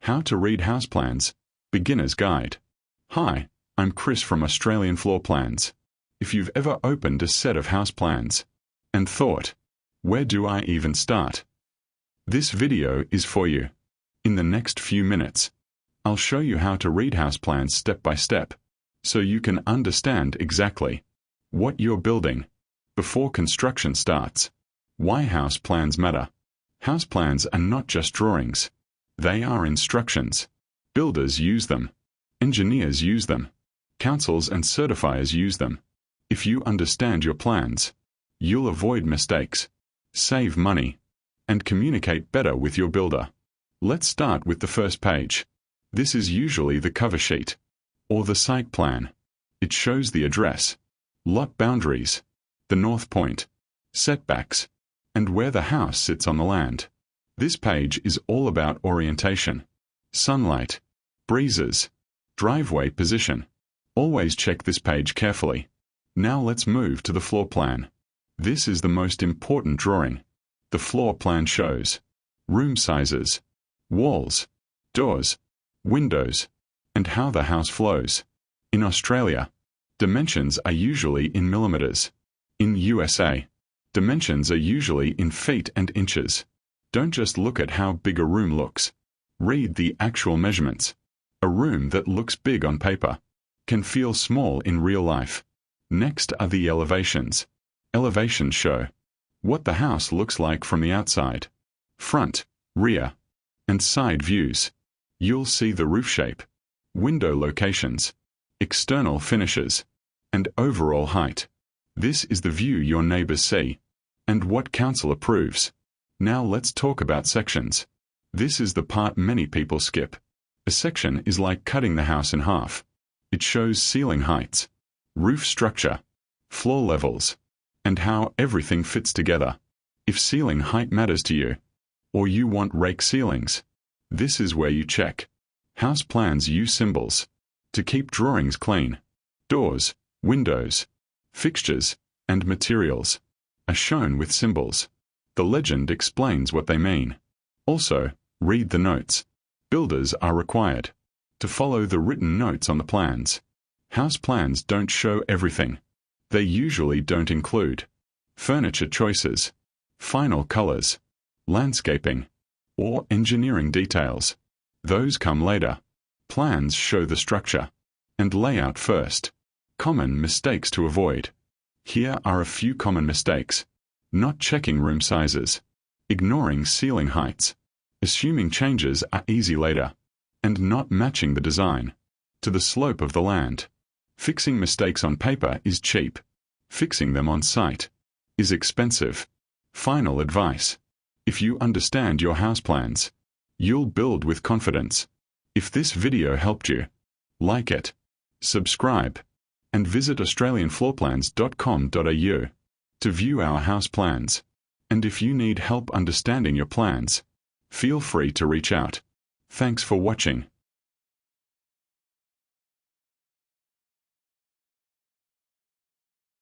How to read house plans, Beginner's Guide. Hi, I'm Chris from Australian Floor Plans. If you've ever opened a set of house plans and thought, where do I even start? This video is for you. In the next few minutes, I'll show you how to read house plans step by step, so you can understand exactly what you're building before construction starts. Why house plans matter. House plans are not just drawings. They are instructions. Builders use them. Engineers use them. Councils and certifiers use them. If you understand your plans, you'll avoid mistakes, save money, and communicate better with your builder. Let's start with the first page. This is usually the cover sheet, or the site plan. It shows the address, lot boundaries, the north point, setbacks, and where the house sits on the land. This page is all about orientation, sunlight, breezes, driveway position. Always check this page carefully. Now let's move to the floor plan. This is the most important drawing. The floor plan shows room sizes, walls, doors, windows, and how the house flows. In Australia, dimensions are usually in millimeters. In USA, dimensions are usually in feet and inches. Don't just look at how big a room looks. Read the actual measurements. A room that looks big on paper can feel small in real life. Next are the elevations. Elevations show what the house looks like from the outside. Front, rear, and side views. You'll see the roof shape, window locations, external finishes, and overall height. This is the view your neighbors see, and what council approves. Now let's talk about sections. This is the part many people skip. A section is like cutting the house in half. It shows ceiling heights, roof structure, floor levels, and how everything fits together. If ceiling height matters to you, or you want rake ceilings, this is where you check. House plans use symbols to keep drawings clean. Doors, windows, fixtures, and materials are shown with symbols. The legend explains what they mean. Also, read the notes. Builders are required to follow the written notes on the plans. House plans don't show everything. They usually don't include furniture choices, final colors, landscaping, or engineering details. Those come later. Plans show the structure and layout first. Common mistakes to avoid. Here are a few common mistakes. Not checking room sizes, ignoring ceiling heights, assuming changes are easy later, and not matching the design to the slope of the land. Fixing mistakes on paper is cheap. Fixing them on site is expensive. Final advice. If you understand your house plans, you'll build with confidence. If this video helped you, like it, subscribe, and visit australianfloorplans.com.au to view our house plans. And if you need help understanding your plans, feel free to reach out. Thanks for watching.